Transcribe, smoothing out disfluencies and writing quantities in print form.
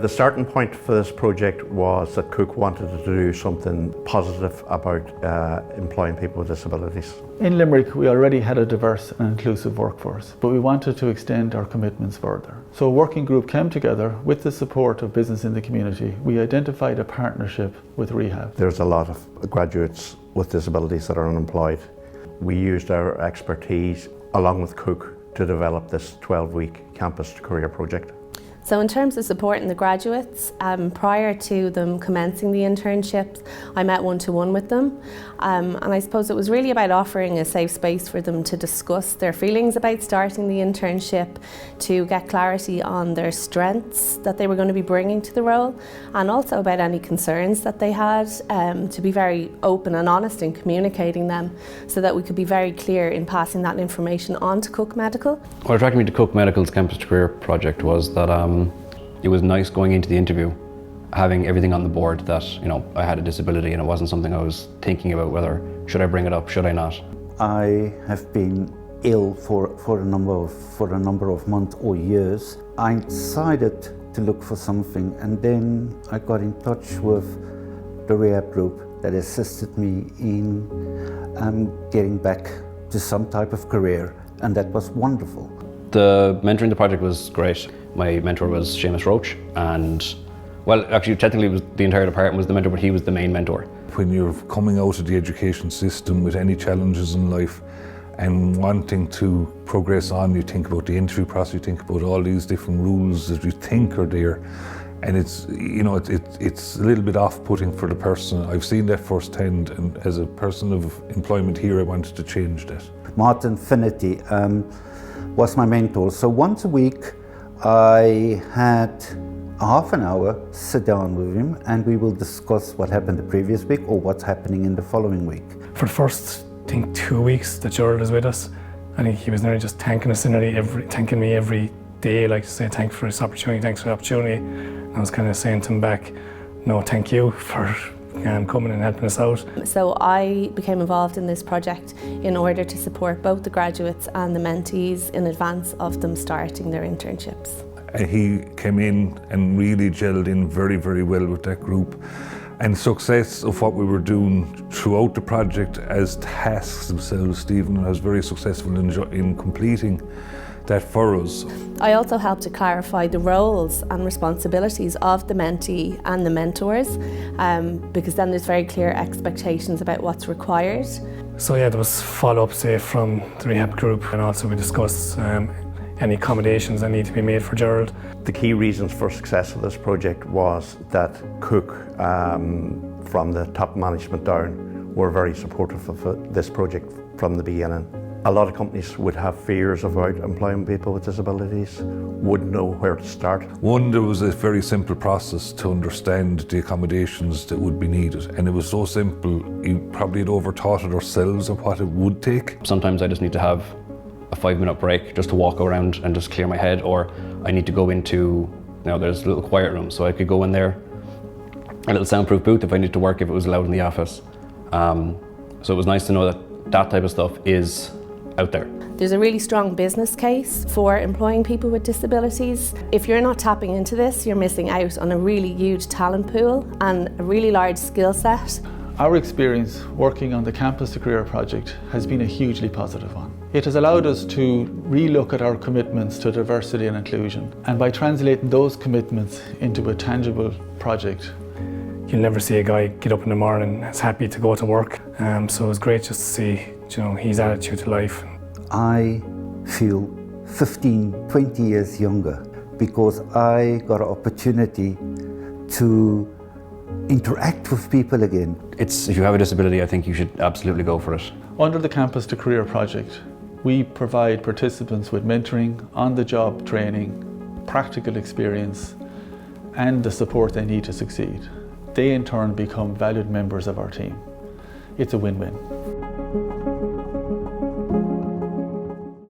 The starting point for this project was that Cook wanted to do something positive about employing people with disabilities. In Limerick, we already had a diverse and inclusive workforce, but we wanted to extend our commitments further. So a working group came together with the support of business in the community. We identified a partnership with Rehab. There's a lot of graduates with disabilities that are unemployed. We used our expertise along with Cook to develop this 12-week campus to career project. So in terms of supporting the graduates, prior to them commencing the internships, I met one-to-one with them. And I suppose it was really about offering a safe space for them to discuss their feelings about starting the internship, to get clarity on their strengths that they were going to be bringing to the role, and also about any concerns that they had, to be very open and honest in communicating them so that we could be very clear in passing that information on to Cook Medical. What attracted me to Cook Medical's Campus to Career project was that it was nice going into the interview, having everything on the board that, I had a disability and it wasn't something I was thinking about whether should I bring it up, should I not. I have been ill for a number of months or years. I decided to look for something, and then I got in touch with the Rehab group that assisted me in getting back to some type of career, and that was wonderful. The mentoring the project was great. My mentor was Seamus Roach, and well, actually technically it was the entire department was the mentor, but he was the main mentor. When you're coming out of the education system with any challenges in life and wanting to progress on, you think about the interview process, you think about all these different rules that you think are there, and it's a little bit off-putting for the person. I've seen that firsthand, and as a person of employment here, I wanted to change that. Martin Finity was my mentor, so once a week I had a half an hour sit down with him, and we will discuss what happened the previous week or what's happening in the following week. For the first, I think, 2 weeks that Gerald was with us, I think he was nearly just thanking us, thanking me every day, like to say thanks for this opportunity, thanks for the opportunity. And I was kind of saying to him back, no, thank you for coming and helping us out. So I became involved in this project in order to support both the graduates and the mentees in advance of them starting their internships. He came in and really gelled in very, very well with that group. And success of what we were doing throughout the project as tasks themselves, Stephen was very successful in completing that for us. I also helped to clarify the roles and responsibilities of the mentee and the mentors, because then there's very clear expectations about what's required. So yeah, there was follow-up, say, from the Rehab group, and also we discussed any accommodations that need to be made for Gerald. The key reasons for success of this project was that Cook, from the top management down, were very supportive of this project from the beginning. A lot of companies would have fears about employing people with disabilities, wouldn't know where to start. One, there was a very simple process to understand the accommodations that would be needed, and it was so simple, we probably had overthought it ourselves of what it would take. Sometimes I just need to have a 5-minute break just to walk around and just clear my head, or I need to go into, there's a little quiet room, so I could go in there, a little soundproof booth if I need to work, if it was allowed in the office. So it was nice to know that that type of stuff is out there. There's a really strong business case for employing people with disabilities. If you're not tapping into this, you're missing out on a really huge talent pool and a really large skill set. Our experience working on the Campus to Career project has been a hugely positive one. It has allowed us to relook at our commitments to diversity and inclusion, and by translating those commitments into a tangible project. You'll never see a guy get up in the morning and is happy to go to work, so it was great just to see his attitude to life. I feel 15, 20 years younger because I got an opportunity to interact with people again. If you have a disability, I think you should absolutely go for it. Under the Campus to Career project, we provide participants with mentoring, on-the-job training, practical experience, and the support they need to succeed. They in turn become valued members of our team. It's a win-win.